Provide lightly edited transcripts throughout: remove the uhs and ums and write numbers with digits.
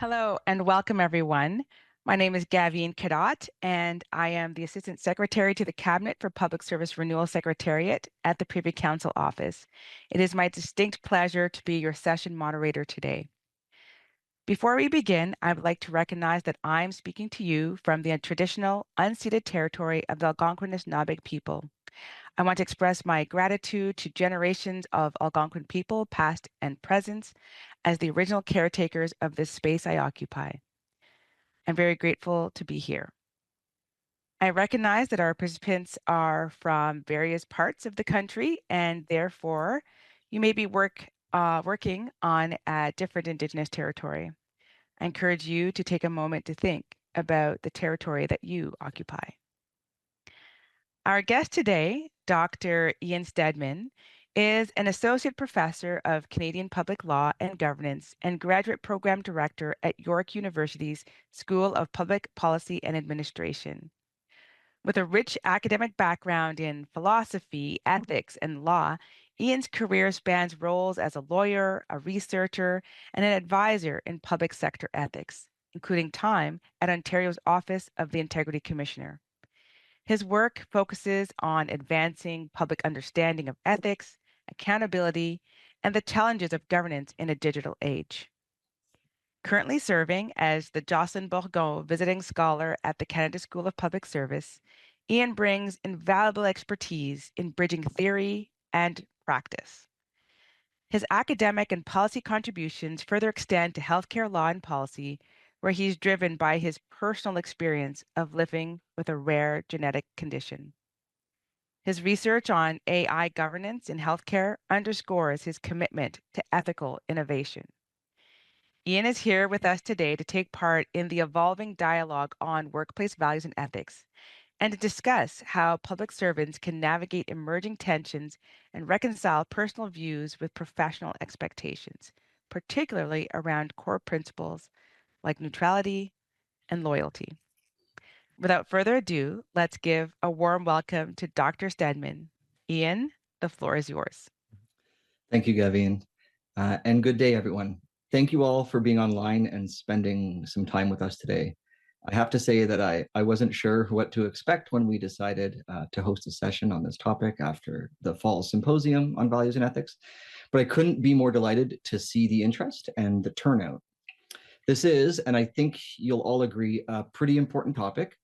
Hello and welcome, everyone. My name is Gavin Cadot, and I am the Assistant Secretary to the Cabinet for Public Service Renewal Secretariat at the Privy Council Office. It is my distinct pleasure to be your session moderator today. Before we begin, I would like to recognize that I'm speaking to you from the traditional unceded territory of the Algonquin Nabe people. I want to express my gratitude to generations of Algonquin people, past and present, as the original caretakers of this space I occupy. I'm very grateful to be here. I recognize that our participants are from various parts of the country, and therefore you may be working on a different Indigenous territory. I encourage you to take a moment to think about the territory that you occupy. Our guest today, Dr. Ian Stedman, is an associate professor of Canadian Public Law and Governance and graduate program director at York University's School of Public Policy and Administration. With a rich academic background in philosophy, ethics, and law, Ian's career spans roles as a lawyer, a researcher, and an advisor in public sector ethics, including time at Ontario's Office of the Integrity Commissioner. His work focuses on advancing public understanding of ethics, accountability, and the challenges of governance in a digital age. Currently serving as the Jocelyne Bourgon Visiting Scholar at the Canada School of Public Service, Ian brings invaluable expertise in bridging theory and practice. His academic and policy contributions further extend to healthcare law and policy, where he's driven by his personal experience of living with a rare genetic condition. His research on AI governance in healthcare underscores his commitment to ethical innovation. Ian is here with us today to take part in the evolving dialogue on workplace values and ethics, and to discuss how public servants can navigate emerging tensions and reconcile personal views with professional expectations, particularly around core principles like neutrality and loyalty. Without further ado, let's give a warm welcome to Dr. Stedman. Ian, the floor is yours. Thank you, Gavin. And good day, everyone. Thank you all for being online and spending some time with us today. I have to say that I wasn't sure what to expect when we decided to host a session on this topic after the fall symposium on values and ethics, but I couldn't be more delighted to see the interest and the turnout. This is, and I think you'll all agree, a pretty important topic,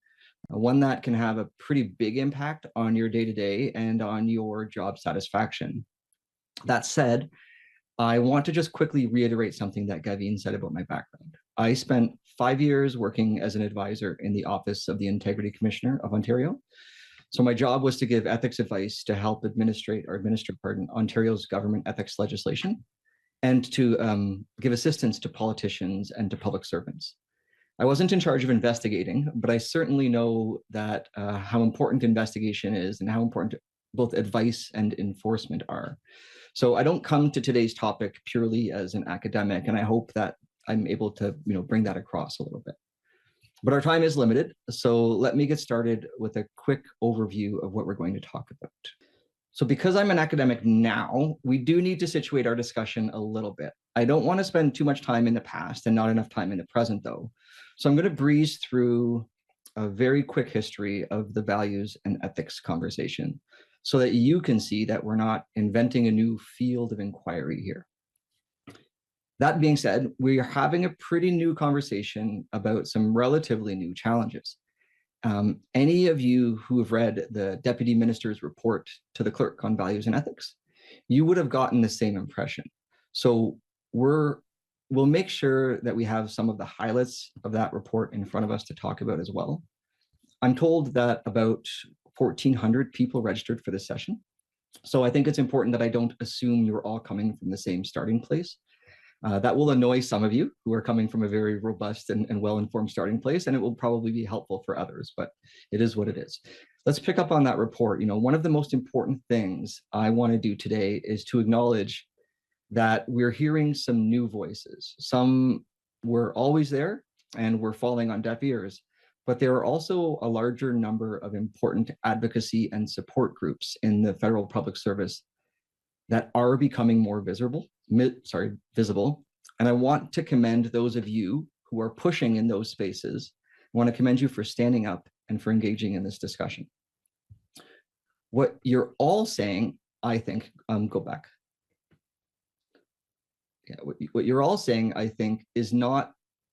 one that can have a pretty big impact on your day-to-day and on your job satisfaction. That said, I want to just quickly reiterate something that Gavin said about my background. I spent 5 years working as an advisor in the Office of the Integrity Commissioner of Ontario. So my job was to give ethics advice to help administer Ontario's government ethics legislation, and to give assistance to politicians and to public servants. I wasn't in charge of investigating, but I certainly know that how important investigation is and how important both advice and enforcement are. So I don't come to today's topic purely as an academic, and I hope that I'm able to bring that across a little bit. But our time is limited, so let me get started with a quick overview of what we're going to talk about. So because I'm an academic now, we do need to situate our discussion a little bit. I don't want to spend too much time in the past and not enough time in the present, though. So I'm going to breeze through a very quick history of the values and ethics conversation so that you can see that we're not inventing a new field of inquiry here. That being said, we are having a pretty new conversation about some relatively new challenges. Any of you who have read the Deputy Minister's report to the clerk on values and ethics, you would have gotten the same impression. So we'll make sure that we have some of the highlights of that report in front of us to talk about as well. I'm told that about 1,400 people registered for this session. So I think it's important that I don't assume you're all coming from the same starting place. That will annoy some of you who are coming from a very robust and well-informed starting place, and it will probably be helpful for others, but it is what it is. Let's pick up on that report. One of the most important things I want to do today is to acknowledge that we're hearing some new voices. Some were always there and were falling on deaf ears, but there are also a larger number of important advocacy and support groups in the federal public service that are becoming more visible. And I want to commend those of you who are pushing in those spaces. I want to commend you for standing up and for engaging in this discussion. What you're all saying, I think, go back. Yeah, what you're all saying, I think, is not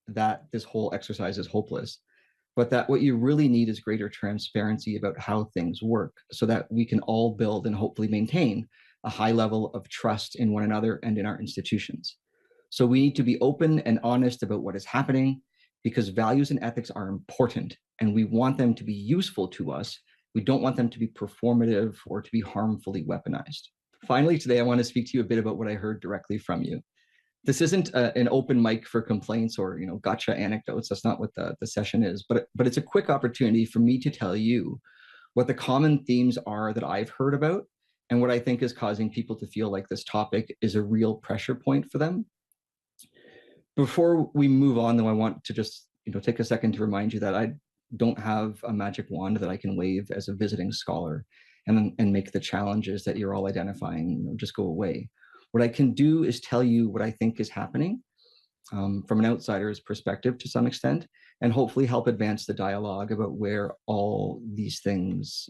that this whole exercise is hopeless, but that what you really need is greater transparency about how things work so that we can all build and hopefully maintain a high level of trust in one another and in our institutions. So we need to be open and honest about what is happening because values and ethics are important and we want them to be useful to us. We don't want them to be performative or to be harmfully weaponized. Finally, today, I want to speak to you a bit about what I heard directly from you. This isn't an open mic for complaints or gotcha anecdotes. That's not what the session is, but it's a quick opportunity for me to tell you what the common themes are that I've heard about and what I think is causing people to feel like this topic is a real pressure point for them. Before we move on, though, I want to just take a second to remind you that I don't have a magic wand that I can wave as a visiting scholar and make the challenges that you're all identifying just go away. What I can do is tell you what I think is happening from an outsider's perspective to some extent, and hopefully help advance the dialogue about where all these things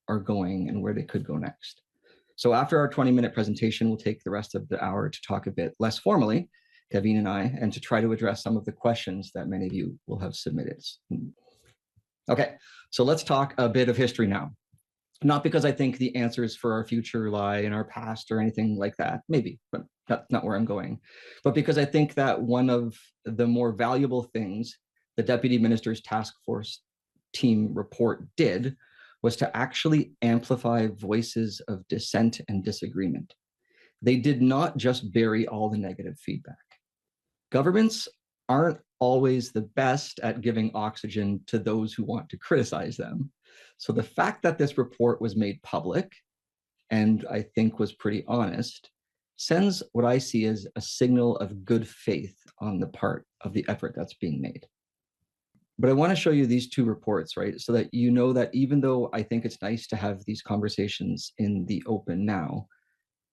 are going and where they could go next. So after our 20-minute presentation, we'll take the rest of the hour to talk a bit less formally, Kevin and I, and to try to address some of the questions that many of you will have submitted. Okay, so let's talk a bit of history now. Not because I think the answers for our future lie in our past or anything like that, maybe, but that's not where I'm going. But because I think that one of the more valuable things the Deputy Minister's Task Force team report did was to actually amplify voices of dissent and disagreement. They did not just bury all the negative feedback. Governments aren't always the best at giving oxygen to those who want to criticize them. So the fact that this report was made public, and I think was pretty honest, sends what I see as a signal of good faith on the part of the effort that's being made. But I want to show you these two reports, right? So that you know that even though I think it's nice to have these conversations in the open now,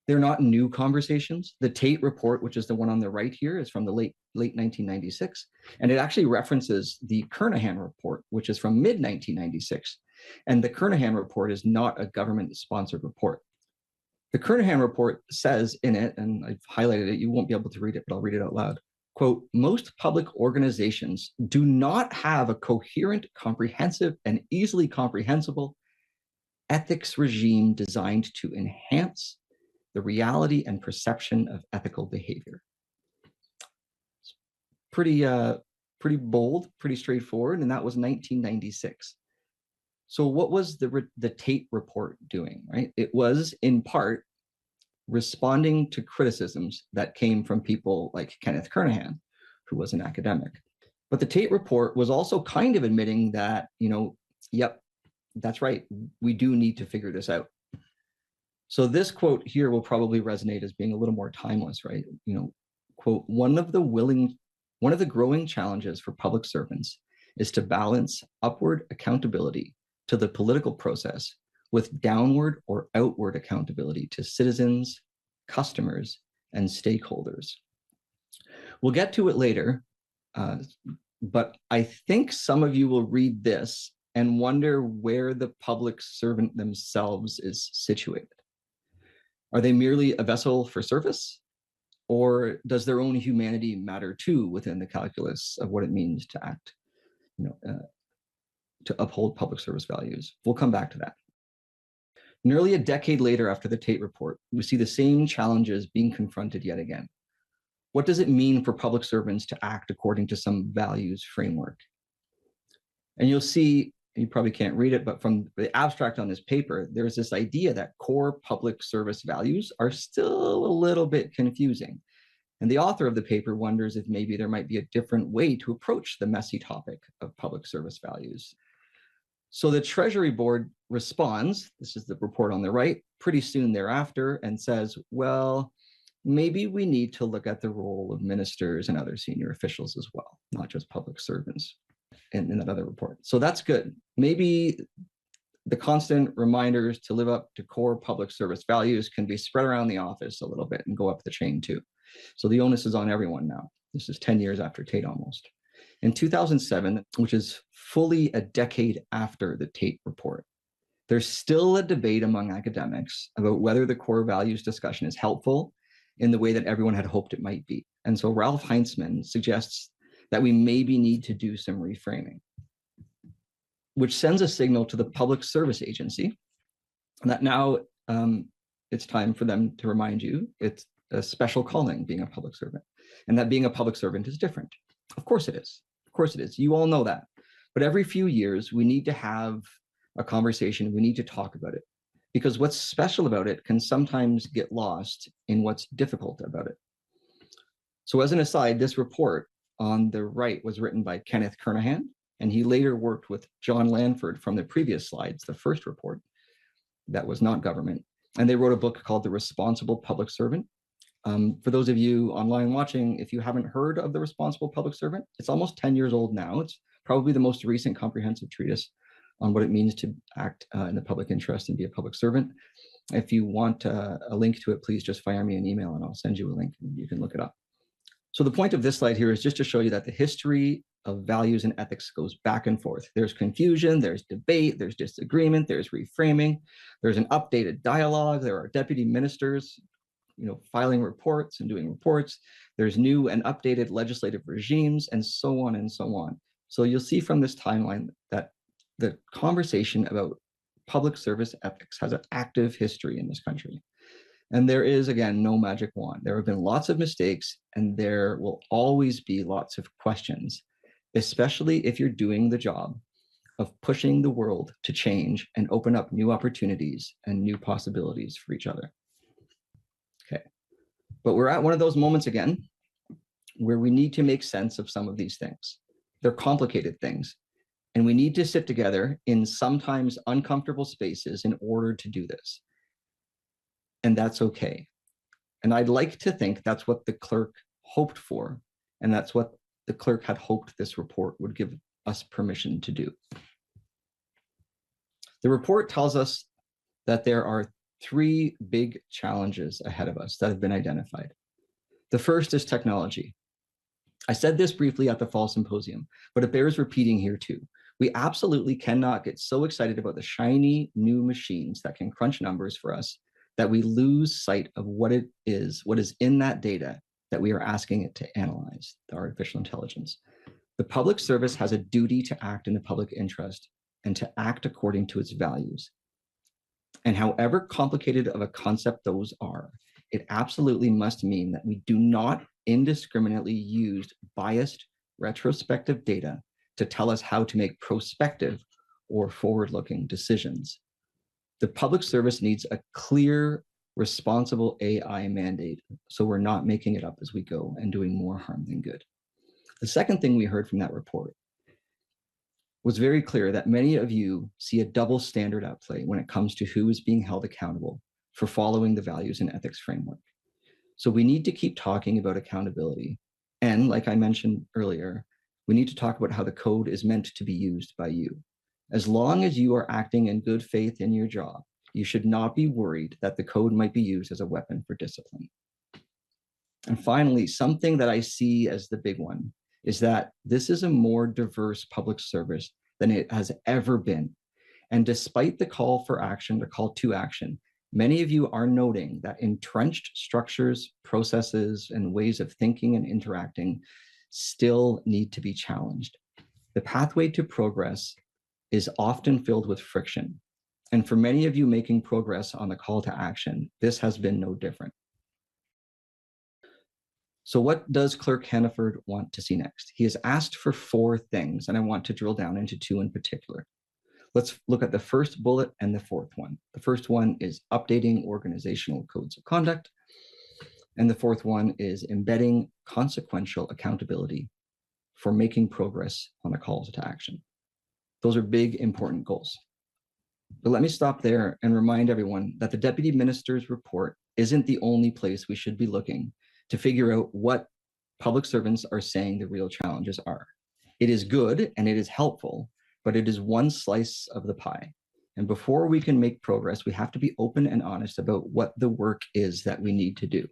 they're not new conversations. The Tate report, which is the one on the right here, is from the late 1996. And it actually references the Kernahan report, which is from mid-1996. And the Kernahan report is not a government-sponsored report. The Kernahan report says in it, and I've highlighted it, you won't be able to read it, but I'll read it out loud. Quote, most public organizations do not have a coherent, comprehensive, and easily comprehensible ethics regime designed to enhance the reality and perception of ethical behavior. It's pretty bold, pretty straightforward, and that was 1996. So what was the Tate report doing, right? It was in part responding to criticisms that came from people like Kenneth Kernahan, who was an academic. But the Tate report was also kind of admitting that, yep, that's right, we do need to figure this out. So this quote here will probably resonate as being a little more timeless, right? Quote, one of the growing challenges for public servants is to balance upward accountability to the political process with downward or outward accountability to citizens, customers, and stakeholders. We'll get to it later, but I think some of you will read this and wonder where the public servant themselves is situated. Are they merely a vessel for service? Or does their own humanity matter too within the calculus of what it means to act, to uphold public service values? We'll come back to that. Nearly a decade later after the Tate report, we see the same challenges being confronted yet again. What does it mean for public servants to act according to some values framework? And you'll see, you probably can't read it, but from the abstract on this paper, there's this idea that core public service values are still a little bit confusing. And the author of the paper wonders if maybe there might be a different way to approach the messy topic of public service values. So the Treasury Board responds, this is the report on the right, pretty soon thereafter, and says, well, maybe we need to look at the role of ministers and other senior officials as well, not just public servants in that other report. So that's good. Maybe the constant reminders to live up to core public service values can be spread around the office a little bit and go up the chain too. So the onus is on everyone now. This is 10 years after Tate almost. In 2007, which is fully a decade after the Tate report, there's still a debate among academics about whether the core values discussion is helpful in the way that everyone had hoped it might be. And so Ralph Heinzman suggests that we maybe need to do some reframing, which sends a signal to the Public Service Agency that now it's time for them to remind you it's a special calling being a public servant, and that being a public servant is different. Of course it is. Of course it is. You all know that. But every few years, we need to have a conversation. We need to talk about it, because what's special about it can sometimes get lost in what's difficult about it. So as an aside, this report on the right was written by Kenneth Kernahan, and he later worked with John Lanford from the previous slides, the first report that was not government. And they wrote a book called The Responsible Public Servant. For those of you online watching, if you haven't heard of The Responsible Public Servant, it's almost 10 years old now. It's probably the most recent comprehensive treatise on what it means to act in the public interest and be a public servant. If you want a link to it, please just fire me an email and I'll send you a link and you can look it up. So the point of this slide here is just to show you that the history of values and ethics goes back and forth. There's confusion, there's debate, there's disagreement, there's reframing, there's an updated dialogue, there are deputy ministers, filing reports and doing reports. There's new and updated legislative regimes, and so on and so on. So you'll see from this timeline that the conversation about public service ethics has an active history in this country. And there is, again, no magic wand. There have been lots of mistakes, and there will always be lots of questions, especially if you're doing the job of pushing the world to change and open up new opportunities and new possibilities for each other. Okay, but we're at one of those moments again where we need to make sense of some of these things. They're complicated things, and we need to sit together in sometimes uncomfortable spaces in order to do this. And that's okay. And I'd like to think that's what the clerk hoped for, and that's what the clerk had hoped this report would give us permission to do. The report tells us that there are 3 big challenges ahead of us that have been identified. The first is technology. I said this briefly at the fall symposium, but it bears repeating here too. We absolutely cannot get so excited about the shiny new machines that can crunch numbers for us that we lose sight of what is in that data that we are asking it to analyze, the artificial intelligence. The public service has a duty to act in the public interest and to act according to its values. And however complicated of a concept those are, it absolutely must mean that we do not indiscriminately use biased retrospective data to tell us how to make prospective or forward-looking decisions. The public service needs a clear, responsible AI mandate, so we're not making it up as we go and doing more harm than good. The second thing we heard from that report was very clear that many of you see a double standard at play when it comes to who is being held accountable for following the values and ethics framework. So we need to keep talking about accountability. And like I mentioned earlier, we need to talk about how the code is meant to be used by you. As long as you are acting in good faith in your job, you should not be worried that the code might be used as a weapon for discipline. And finally, something that I see as the big one is that this is a more diverse public service than it has ever been. And despite the call for action, the call to action, many of you are noting that entrenched structures, processes, and ways of thinking and interacting still need to be challenged. The pathway to progress is often filled with friction. And for many of you making progress on the call to action, this has been no different. So what does Clerk Hannaford want to see next? He has asked for 4 things, and I want to drill down into 2 in particular. Let's look at the first bullet and the 4th one. The first one is updating organizational codes of conduct. And the 4th one is embedding consequential accountability for making progress on a call to action. Those are big, important goals. But let me stop there and remind everyone that the Deputy Minister's report isn't the only place we should be looking to figure out what public servants are saying the real challenges are. It is good and it is helpful, but it is one slice of the pie. And before we can make progress, we have to be open and honest about what the work is that we need to do.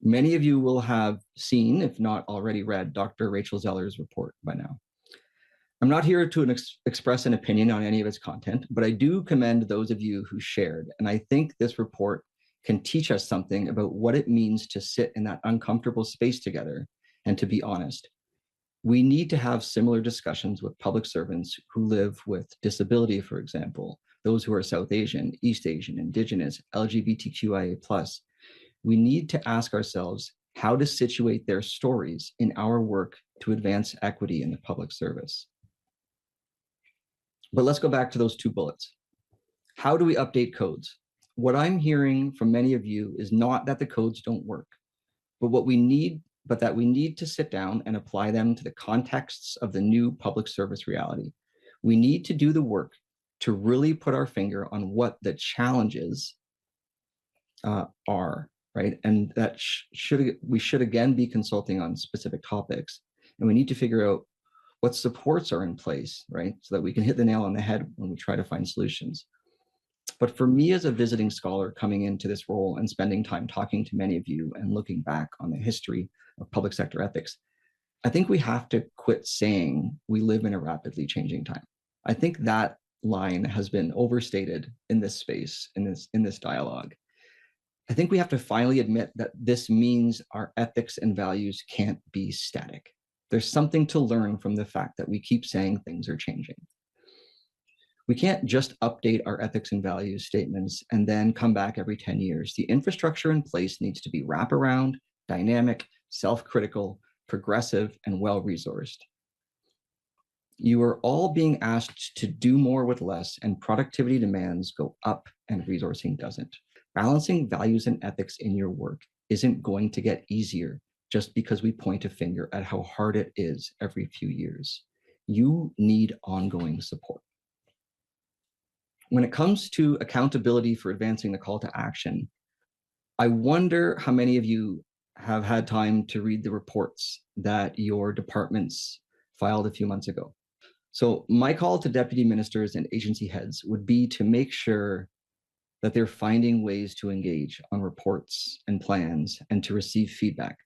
Many of you will have seen, if not already read, Dr. Rachel Zeller's report by now. I'm not here to express an opinion on any of its content, but I do commend those of you who shared. And I think this report can teach us something about what it means to sit in that uncomfortable space together and to be honest. We need to have similar discussions with public servants who live with disability, for example, those who are South Asian, East Asian, Indigenous, LGBTQIA+. We need to ask ourselves how to situate their stories in our work to advance equity in the public service. But let's go back to those 2 bullets. How do we update codes? What I'm hearing from many of you is not that the codes don't work, but that we need to sit down and apply them to the contexts of the new public service reality. We need to do the work to really put our finger on what the challenges are, right? And that we should again be consulting on specific topics, and we need to figure out what supports are in place, right? So that we can hit the nail on the head when we try to find solutions. But for me as a visiting scholar coming into this role and spending time talking to many of you and looking back on the history of public sector ethics, I think we have to quit saying we live in a rapidly changing time. I think that line has been overstated in this space, in this dialogue. I think we have to finally admit that this means our ethics and values can't be static. There's something to learn from the fact that we keep saying things are changing. We can't just update our ethics and values statements and then come back every 10 years. The infrastructure in place needs to be wraparound, dynamic, self-critical, progressive, and well-resourced. You are all being asked to do more with less, and productivity demands go up and resourcing doesn't. Balancing values and ethics in your work isn't going to get easier just because we point a finger at how hard it is every few years. You need ongoing support. When it comes to accountability for advancing the call to action, I wonder how many of you have had time to read the reports that your departments filed a few months ago. So my call to deputy ministers and agency heads would be to make sure that they're finding ways to engage on reports and plans and to receive feedback.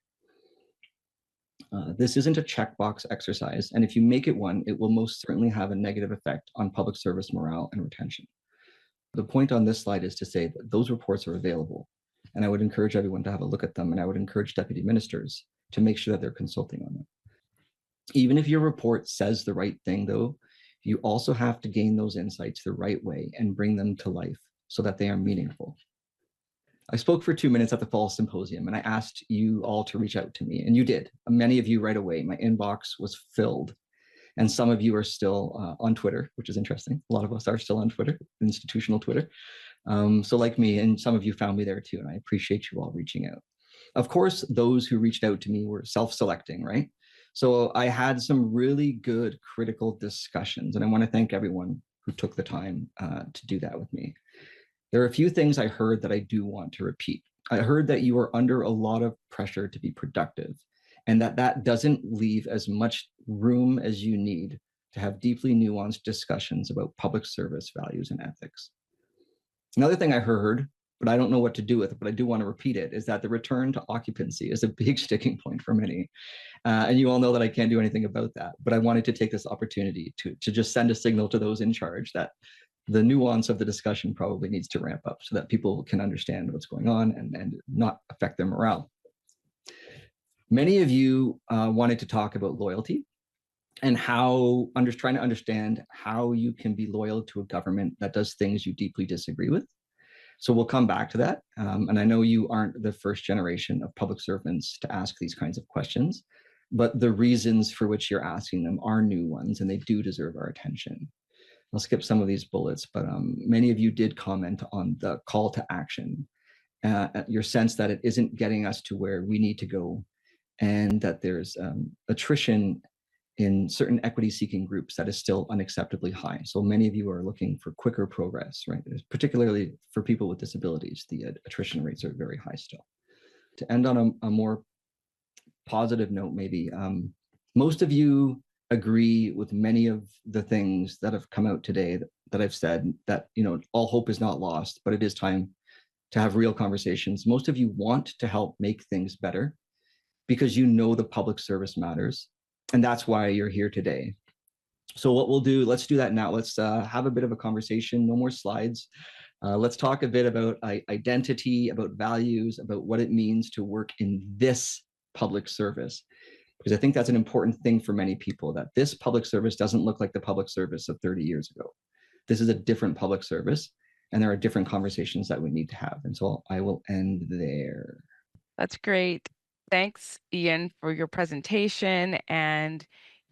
This isn't a checkbox exercise, and if you make it one, it will most certainly have a negative effect on public service morale and retention. The point on this slide is to say that those reports are available, and I would encourage everyone to have a look at them, and I would encourage deputy ministers to make sure that they're consulting on them. Even if your report says the right thing, though, you also have to gain those insights the right way and bring them to life so that they are meaningful. I spoke for 2 minutes at the fall symposium, and I asked you all to reach out to me, and you did. Many of you right away. My inbox was filled, and some of you are still on Twitter, which is interesting. A lot of us are still on Twitter, institutional Twitter. So like me, and some of you found me there too, and I appreciate you all reaching out. Of course, those who reached out to me were self-selecting, right? So I had some really good critical discussions, and I want to thank everyone who took the time to do that with me. There are a few things I heard that I do want to repeat. I heard that you are under a lot of pressure to be productive, and that doesn't leave as much room as you need to have deeply nuanced discussions about public service values and ethics. Another thing I heard, but I don't know what to do with it, but I do want to repeat it, is that the return to occupancy is a big sticking point for many. And you all know that I can't do anything about that, but I wanted to take this opportunity to just send a signal to those in charge that the nuance of the discussion probably needs to ramp up so that people can understand what's going on and not affect their morale. Many of you wanted to talk about loyalty and how trying to understand how you can be loyal to a government that does things you deeply disagree with. So we'll come back to that. And I know you aren't the first generation of public servants to ask these kinds of questions, but the reasons for which you're asking them are new ones, and they do deserve our attention. I'll skip some of these bullets, but many of you did comment on the call to action, your sense that it isn't getting us to where we need to go, and that there's attrition in certain equity-seeking groups that is still unacceptably high. So many of you are looking for quicker progress, right? Particularly for people with disabilities, the attrition rates are very high still. To end on a more positive note, maybe, most of you agree with many of the things that have come out today that I've said, that, you know, all hope is not lost, but it is time to have real conversations. Most of you want to help make things better because you know the public service matters. And that's why you're here today. So what we'll do, let's do that now. Let's have a bit of a conversation, no more slides. Let's talk a bit about identity, about values, about what it means to work in this public service. Because I think that's an important thing for many people, that this public service doesn't look like the public service of 30 years ago. This is a different public service, and there are different conversations that we need to have. And so I will end there. That's great. Thanks, Ian, for your presentation. And,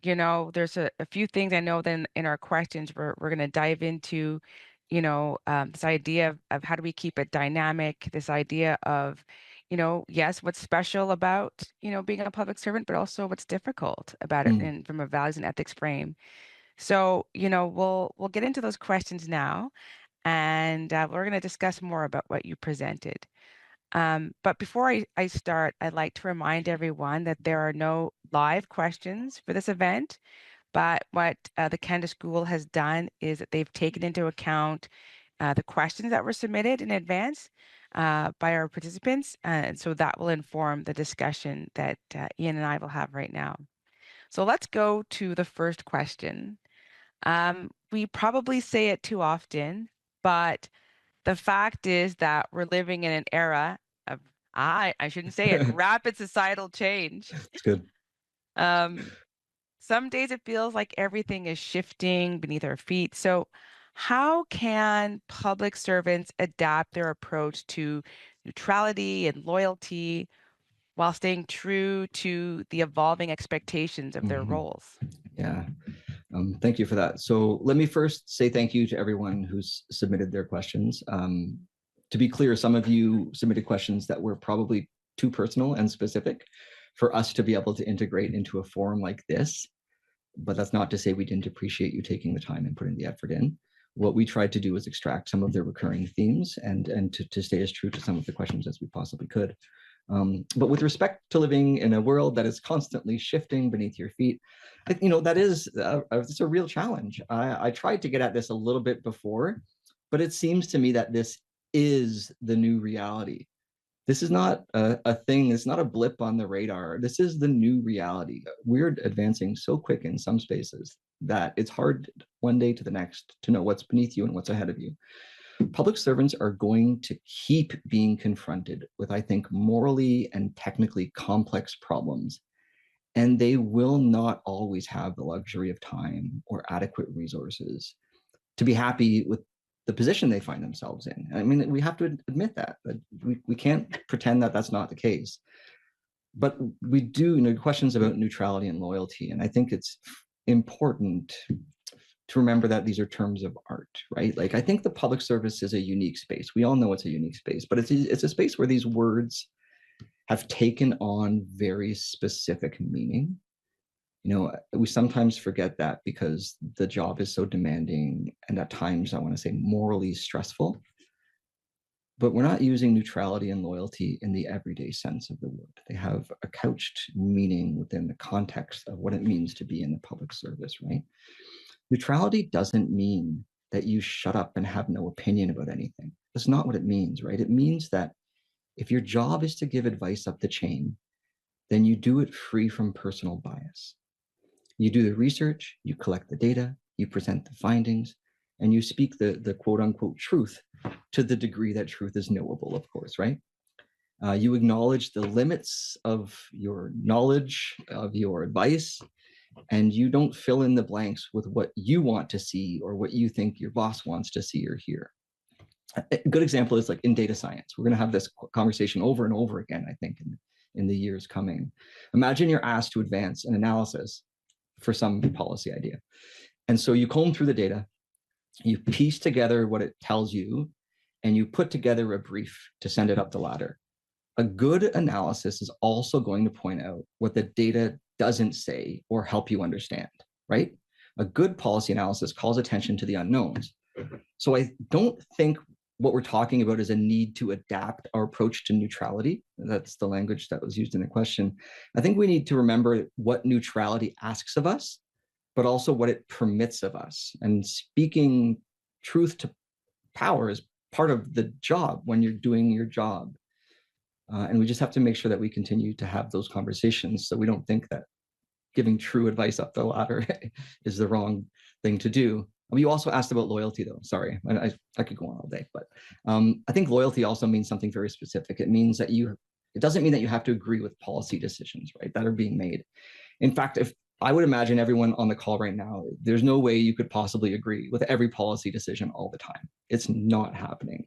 there's a few things I know then in our questions we're going to dive into, this idea of how do we keep it dynamic, this idea of, yes, what's special about, being a public servant, but also what's difficult about it and from a values and ethics frame. So, we'll get into those questions now, and we're going to discuss more about what you presented. But before I start, I'd like to remind everyone that there are no live questions for this event, but what the Canada School has done is that they've taken into account the questions that were submitted in advance by our participants, and so that will inform the discussion that Ian and I will have right now. So let's go to the first question. We probably say it too often, but the fact is that we're living in an era of, I shouldn't say it, rapid societal change. It's good. Some days it feels like everything is shifting beneath our feet. So, how can public servants adapt their approach to neutrality and loyalty while staying true to the evolving expectations of their roles? Yeah. Thank you for that. So let me first say thank you to everyone who's submitted their questions. To be clear, some of you submitted questions that were probably too personal and specific for us to be able to integrate into a forum like this. But that's not to say we didn't appreciate you taking the time and putting the effort in. What we tried to do was extract some of the recurring themes and to stay as true to some of the questions as we possibly could. But with respect to living in a world that is constantly shifting beneath your feet, that is it's a real challenge. I tried to get at this a little bit before, but it seems to me that this is the new reality. This is not a thing. It's not a blip on the radar. This is the new reality. We're advancing so quick in some spaces that it's hard one day to the next to know what's beneath you and what's ahead of you. Public servants are going to keep being confronted with, I think, morally and technically complex problems, and they will not always have the luxury of time or adequate resources to be happy with the position they find themselves in. I mean, we have to admit that we can't pretend that that's not the case. But we do, questions about neutrality and loyalty, and I think it's important to remember that these are terms of art, right? Like, I think the public service is a unique space. We all know it's a unique space, but it's a space where these words have taken on very specific meaning. We sometimes forget that because the job is so demanding and at times, I want to say, morally stressful. But we're not using neutrality and loyalty in the everyday sense of the word. They have a couched meaning within the context of what it means to be in the public service, right? Neutrality doesn't mean that you shut up and have no opinion about anything. That's not what it means, right? It means that if your job is to give advice up the chain, then you do it free from personal bias. You do the research, you collect the data, you present the findings, and you speak the quote unquote truth to the degree that truth is knowable, of course, right? You acknowledge the limits of your knowledge, of your advice, and you don't fill in the blanks with what you want to see or what you think your boss wants to see or hear. A good example is like in data science. We're going to have this conversation over and over again, I think, in the years coming. Imagine you're asked to advance an analysis for some policy idea. And so you comb through the data, you piece together what it tells you, and you put together a brief to send it up the ladder. A good analysis is also going to point out what the data doesn't say or help you understand, right? A good policy analysis calls attention to the unknowns. So I don't think what we're talking about is a need to adapt our approach to neutrality. That's the language that was used in the question. I think we need to remember what neutrality asks of us, but also what it permits of us. And speaking truth to power is part of the job when you're doing your job. And we just have to make sure that we continue to have those conversations so we don't think that giving true advice up the ladder is the wrong thing to do. You also asked about loyalty, though. Sorry, I could go on all day, but I think loyalty also means something very specific. It means that it doesn't mean that you have to agree with policy decisions, right, that are being made. In fact, if I would imagine everyone on the call right now, there's no way you could possibly agree with every policy decision all the time. It's not happening.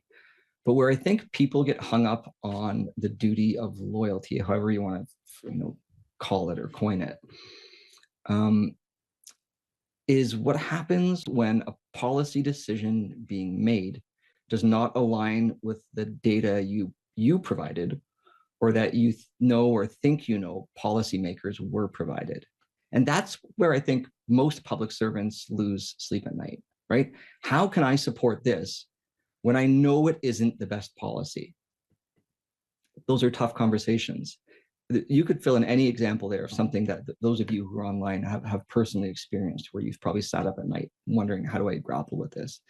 But where I think people get hung up on the duty of loyalty, however you want to, call it or coin it, is what happens when a policy decision being made does not align with the data you provided, or that you know or think policymakers were provided. And that's where I think most public servants lose sleep at night, right? How can I support this when I know it isn't the best policy? Those are tough conversations. You could fill in any example there of something that those of you who are online have personally experienced, where you've probably sat up at night wondering, how do I grapple with this?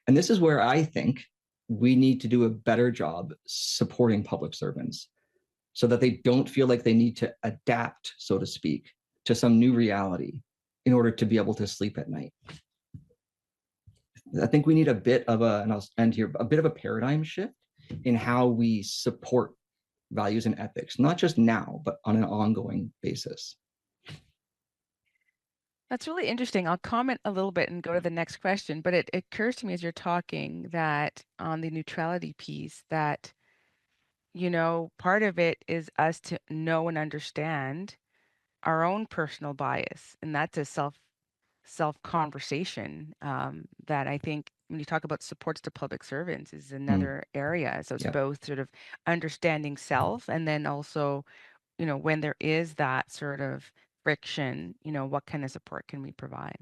And this is where I think we need to do a better job supporting public servants so that they don't feel like they need to adapt, so to speak, to some new reality in order to be able to sleep at night. I think we need a bit of and I'll end here, a bit of a paradigm shift in how we support values and ethics, not just now, but on an ongoing basis. That's really interesting. I'll comment a little bit and go to the next question, but it occurs to me as you're talking that on the neutrality piece that, part of it is us to know and understand our own personal bias, and that's a self conversation that I think when you talk about supports to public servants is another area. So it's both sort of understanding self, and then also, when there is that sort of friction, what kind of support can we provide?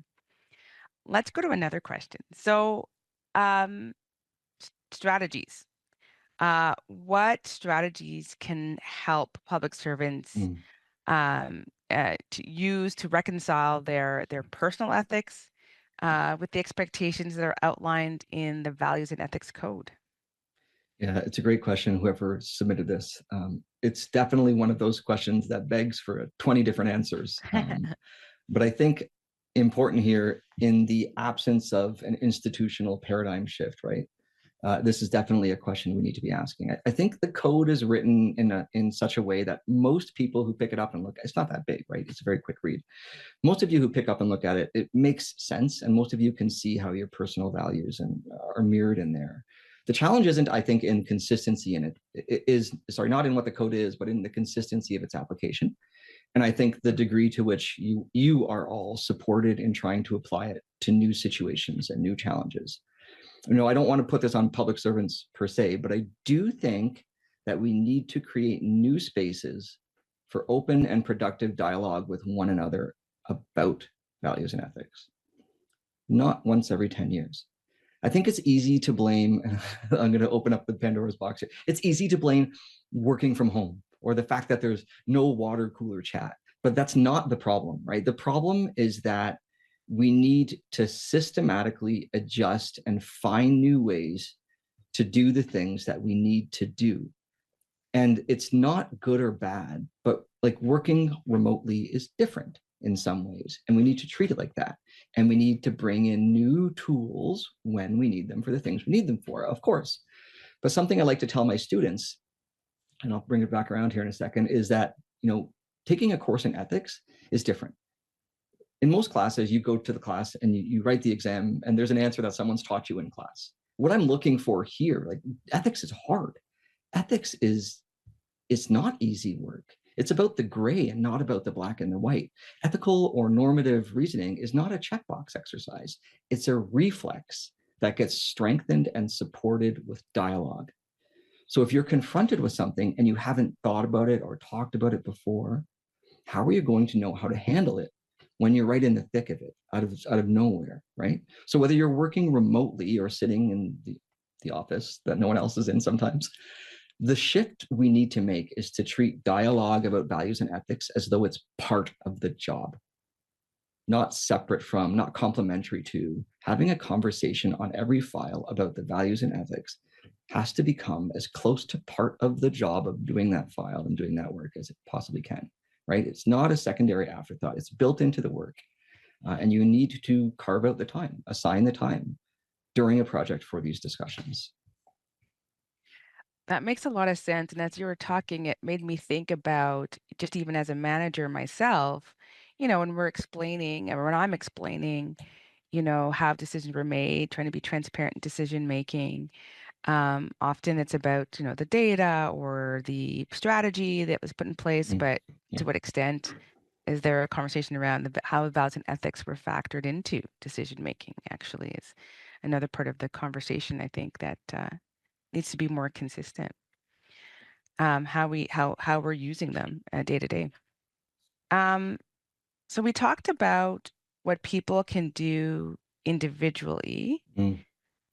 Let's go to another question. So, strategies. What strategies can help public servants to use to reconcile their personal ethics with the expectations that are outlined in the Values and Ethics Code? Yeah, it's a great question, whoever submitted this. It's definitely one of those questions that begs for 20 different answers. But I think important here, in the absence of an institutional paradigm shift, right? This is definitely a question we need to be asking. I think the code is written in such a way that most people who pick it up and look, it's not that big, right? It's a very quick read. Most of you who pick up and look at it, it makes sense. And most of you can see how your personal values are mirrored in there. The challenge isn't, I think, in consistency in it. It is, sorry, not in what the code is, but in the consistency of its application. And I think the degree to which you are all supported in trying to apply it to new situations and new challenges. I don't want to put this on public servants per se, but I do think that we need to create new spaces for open and productive dialogue with one another about values and ethics, not once every 10 years. I think it's easy to blame, and I'm going to open up the Pandora's box here. It's easy to blame working from home or the fact that there's no water cooler chat, but that's not the problem, right? The problem is that we need to systematically adjust and find new ways to do the things that we need to do. And it's not good or bad, but like working remotely is different in some ways, and we need to treat it like that. And we need to bring in new tools when we need them for the things we need them for, of course. But something I like to tell my students, and I'll bring it back around here in a second, is that, taking a course in ethics is different. In most classes, you go to the class and you write the exam, and there's an answer that someone's taught you in class. What I'm looking for here, like, ethics is hard. Ethics it's not easy work. It's about the gray and not about the black and the white. Ethical or normative reasoning is not a checkbox exercise. It's a reflex that gets strengthened and supported with dialogue. So if you're confronted with something and you haven't thought about it or talked about it before, how are you going to know how to handle it when you're right in the thick of it, out of nowhere, right? So whether you're working remotely or sitting in the office that no one else is in sometimes, the shift we need to make is to treat dialogue about values and ethics as though it's part of the job, not separate from, not complementary to having a conversation on every file about the values and ethics has to become as close to part of the job of doing that file and doing that work as it possibly can, right? It's not a secondary afterthought. It's built into the work. And you need to carve out the time, assign the time during a project for these discussions. That makes a lot of sense. And as you were talking, it made me think about just even as a manager myself, when we're explaining or when I'm explaining, how decisions were made, trying to be transparent in decision making. Often it's about, the data or the strategy that was put in place, Mm, but yeah. to what extent is there a conversation around how values and ethics were factored into decision making actually is another part of the conversation I think that needs to be more consistent. How we're using them day to day. Um, so we talked about what people can do individually. Mm.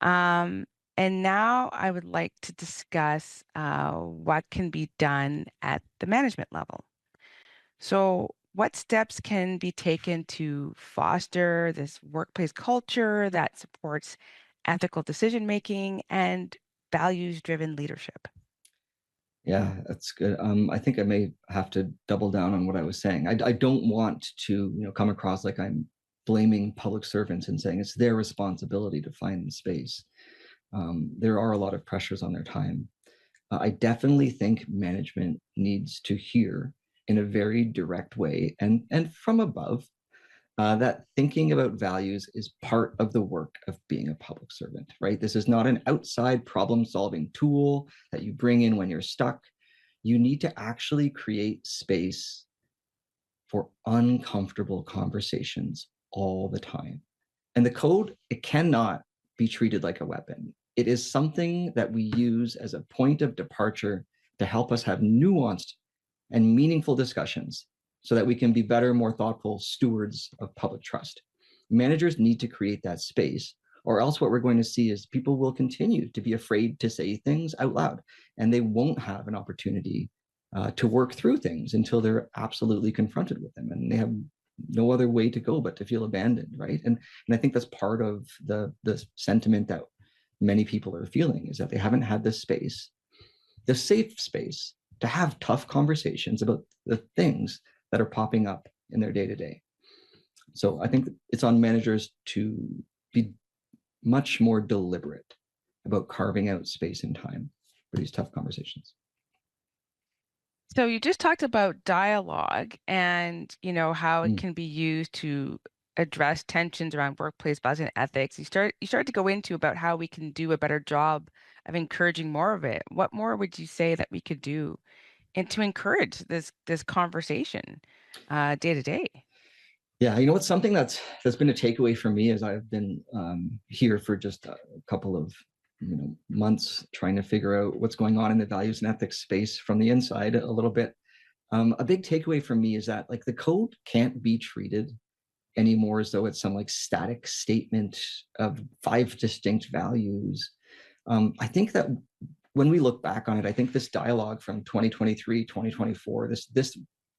Um, and now I would like to discuss what can be done at the management level. So, what steps can be taken to foster this workplace culture that supports ethical decision making and values-driven leadership? Yeah, that's good. I think I may have to double down on what I was saying. I don't want to, come across like I'm blaming public servants and saying it's their responsibility to find the space. There are a lot of pressures on their time. I definitely think management needs to hear in a very direct way and from above that thinking about values is part of the work of being a public servant, right? This is not an outside problem solving tool that you bring in when you're stuck. You need to actually create space for uncomfortable conversations all the time. And the code, it cannot be treated like a weapon. It is something that we use as a point of departure to help us have nuanced and meaningful discussions so that we can be better, more thoughtful stewards of public trust. Managers need to create that space, or else what we're going to see is people will continue to be afraid to say things out loud, and they won't have an opportunity to work through things until they're absolutely confronted with them, and they have no other way to go but to feel abandoned, right? And I think that's part of the sentiment that many people are feeling, is that they haven't had this space, the safe space, to have tough conversations about the things that are popping up in their day to day. So I think it's on managers to be much more deliberate about carving out space and time for these tough conversations. So you just talked about dialogue and, how it Mm. can be used to address tensions around workplace values and ethics. You started to go into about how we can do a better job of encouraging more of it. What more would you say that we could do and to encourage this conversation day to day? Yeah, what's something that's been a takeaway for me as I've been here for just a couple of months trying to figure out what's going on in the values and ethics space from the inside a little bit. A big takeaway for me is that like the code can't be treated anymore as though it's some like static statement of 5 distinct values. I think that when we look back on it, I think this dialogue from 2023, 2024,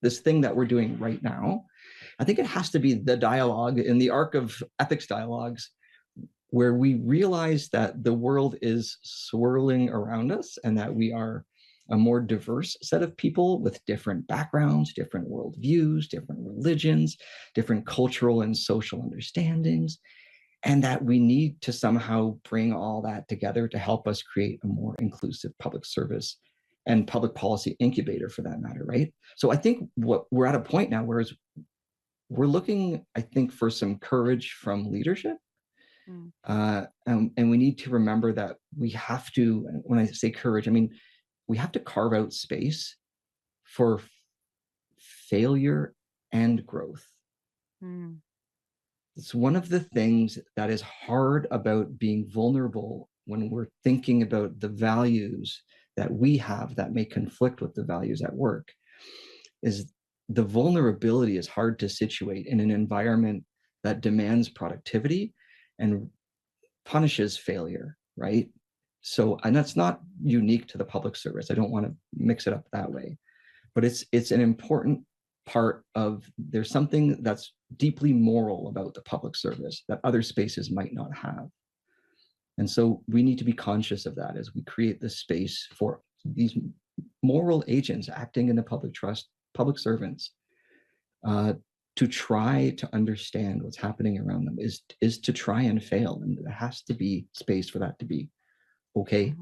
this thing that we're doing right now, I think it has to be the dialogue in the arc of ethics dialogues where we realize that the world is swirling around us and that we are a more diverse set of people with different backgrounds, different worldviews, different religions, different cultural and social understandings, and that we need to somehow bring all that together to help us create a more inclusive public service and public policy incubator for that matter, right? So I think what we're at a point now where we're looking, I think, for some courage from leadership. Mm, And we need to remember that we have to, when I say courage, I mean, we have to carve out space for failure and growth. mm, It's one of the things that is hard about being vulnerable when we're thinking about the values that we have that may conflict with the values at work, is the vulnerability is hard to situate in an environment that demands productivity and punishes failure, right? So, and that's not unique to the public service. I don't want to mix it up that way, but it's an important part of, there's something that's deeply moral about the public service that other spaces might not have. And so we need to be conscious of that as we create this space for these moral agents acting in the public trust, public servants, to try to understand what's happening around them, is to try and fail. And there has to be space for that to be okay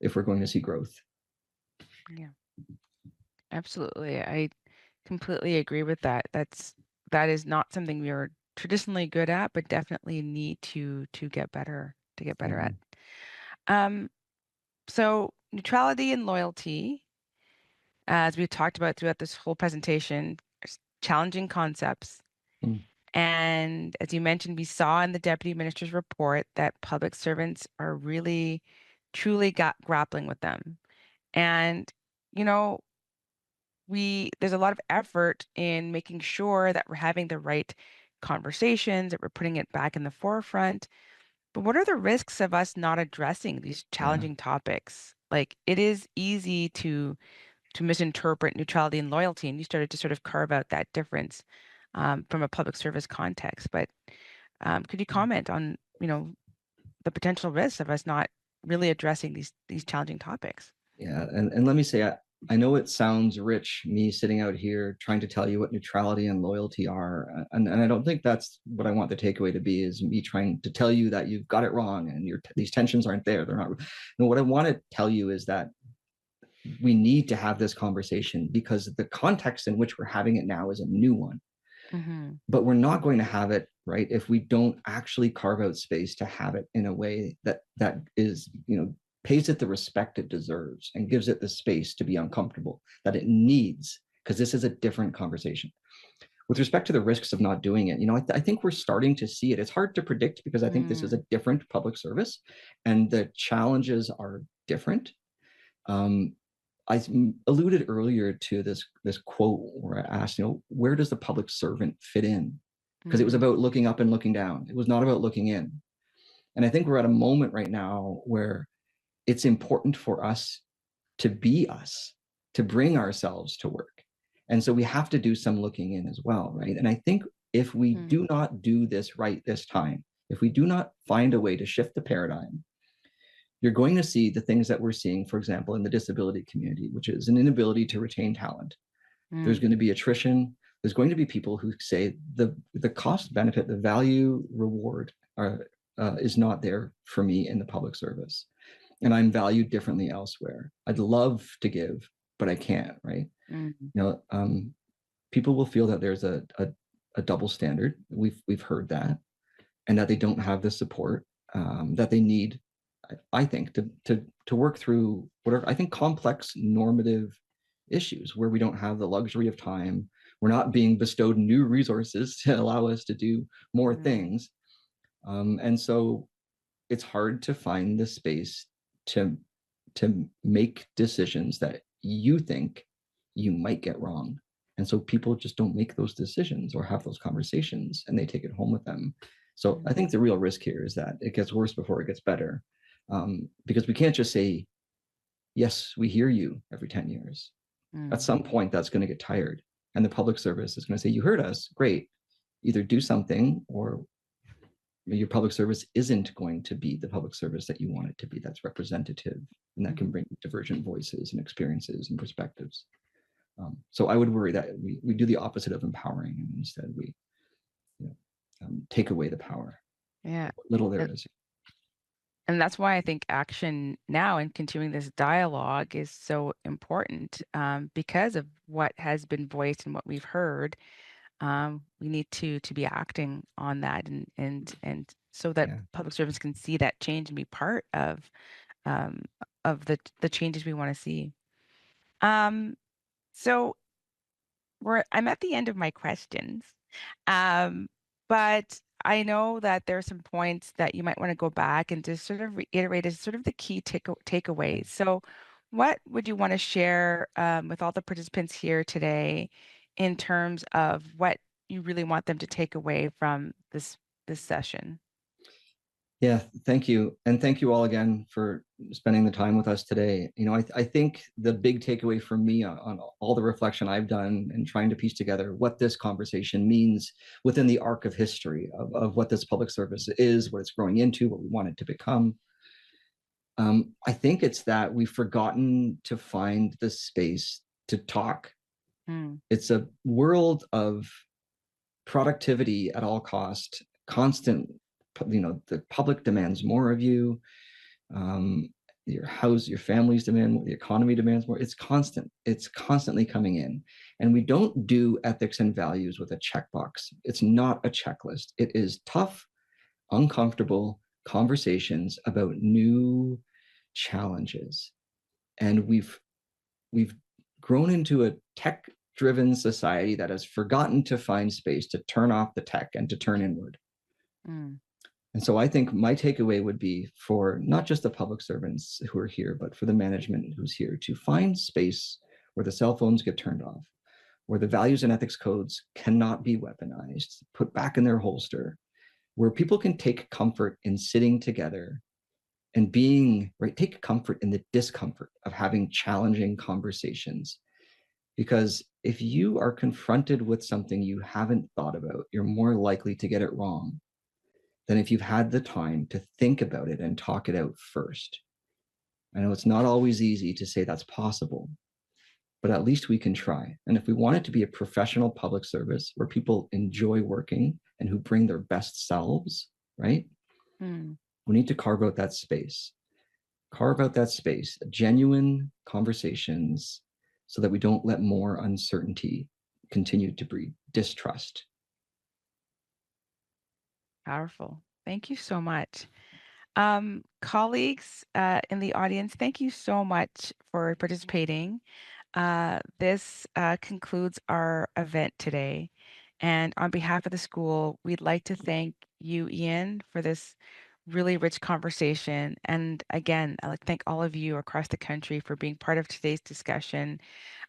if we're going to see growth. Yeah, absolutely. I completely agree with that. That is not something we are traditionally good at, but definitely need to get better at. Um, so neutrality and loyalty, as we've talked about throughout this whole presentation, are challenging concepts. Mm. And as you mentioned, we saw in the deputy minister's report that public servants are really, truly grappling with them. And, you know, there's a lot of effort in making sure that we're having the right conversations, that we're putting it back in the forefront. But what are the risks of us not addressing these Yeah. challenging topics? Like it is easy to misinterpret neutrality and loyalty, and you started to sort of carve out that difference from a public service context. But could you comment on, the potential risks of us not really addressing these challenging topics? Yeah. And let me say, I know it sounds rich, me sitting out here trying to tell you what neutrality and loyalty are. And I don't think that's what I want the takeaway to be, is me trying to tell you that you've got it wrong and these tensions aren't there. They're not. No, what I want to tell you is that we need to have this conversation because the context in which we're having it now is a new one. Mm-hmm. But we're not going to have it right if we don't actually carve out space to have it in a way that is, pays it the respect it deserves and gives it the space to be uncomfortable that it needs, because this is a different conversation. With respect to the risks of not doing it, I think we're starting to see it. It's hard to predict because I think this is a different public service and the challenges are different. I alluded earlier to this quote where I asked, where does the public servant fit in? Because it was about looking up and looking down. It was not about looking in. And I think we're at a moment right now where it's important for us, to bring ourselves to work. And so we have to do some looking in as well, right? And I think if we do not do this right this time, if we do not find a way to shift the paradigm, you're going to see the things that we're seeing, for example, in the disability community, which is an inability to retain talent. There's going to be attrition. There's going to be people who say the cost benefit, the value reward is not there for me in the public service. And I'm valued differently elsewhere. I'd love to give, but I can't, right? People will feel that there's a double standard. We've heard that, and that they don't have the support that they need, I think, to work through what are, I think, complex normative issues where we don't have the luxury of time. We're not being bestowed new resources to allow us to do more things. And so it's hard to find the space to make decisions that you think you might get wrong. And so people just don't make those decisions or have those conversations, and they take it home with them. So I think the real risk here is that it gets worse before it gets better. Because we can't just say, yes, we hear you every 10 years. At some point, that's going to get tired. And the public service is going to say, you heard us, great. Either do something, or your public service isn't going to be the public service that you want it to be, that's representative and that can bring divergent voices and experiences and perspectives. So I would worry that we do the opposite of empowering, and instead we take away the power. Yeah. Little there is. And that's why I think action now and continuing this dialogue is so important, because of what has been voiced and what we've heard. We need to be acting on that, and so that public servants can see that change and be part of the changes we want to see. So I'm at the end of my questions, but I know that there are some points that you might want to go back and just sort of reiterate as sort of the key takeaways. So, what would you want to share with all the participants here today in terms of what you really want them to take away from this session? Yeah, thank you. And thank you all again for spending the time with us today. I think the big takeaway for me on all the reflection I've done and trying to piece together what this conversation means within the arc of history of what this public service is, what it's growing into, what we want it to become, I think it's that we've forgotten to find the space to talk. Mm, It's a world of productivity at all cost, constant, the public demands more of you. Um, your house, your families demand more, the economy demands more. It's constant. It's constantly coming in. And we don't do ethics and values with a checkbox. It's not a checklist. It is tough, uncomfortable conversations about new challenges. And we've grown into a tech driven society that has forgotten to find space to turn off the tech and to turn inward. mm, And so I think my takeaway would be for not just the public servants who are here, but for the management who's here to find space where the cell phones get turned off, where the values and ethics codes cannot be weaponized, put back in their holster, where people can take comfort in sitting together and being right, take comfort in the discomfort of having challenging conversations. Because if you are confronted with something you haven't thought about, you're more likely to get it wrong than if you've had the time to think about it and talk it out first. I know it's not always easy to say that's possible, but at least we can try. And if we want it to be a professional public service where people enjoy working and who bring their best selves, right? mm. We need to carve out that space. Carve out that space, genuine conversations, so that we don't let more uncertainty continue to breed distrust. Powerful. Thank you so much. Colleagues in the audience, thank you so much for participating. This concludes our event today. And on behalf of the school, we'd like to thank you, Ian, for this really rich conversation. And again, I'd like to thank all of you across the country for being part of today's discussion.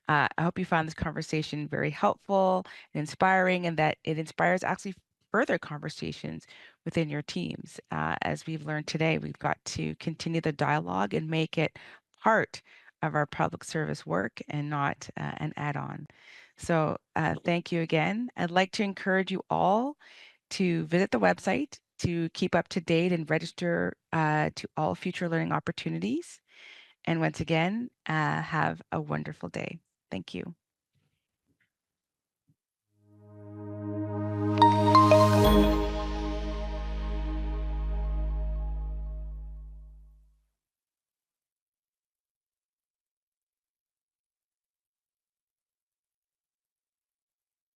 I hope you found this conversation very helpful and inspiring, and that it inspires actually further conversations within your teams. As we've learned today, we've got to continue the dialogue and make it part of our public service work and not an add-on. So thank you again. I'd like to encourage you all to visit the website to keep up to date and register to all future learning opportunities. And once again, have a wonderful day. Thank you.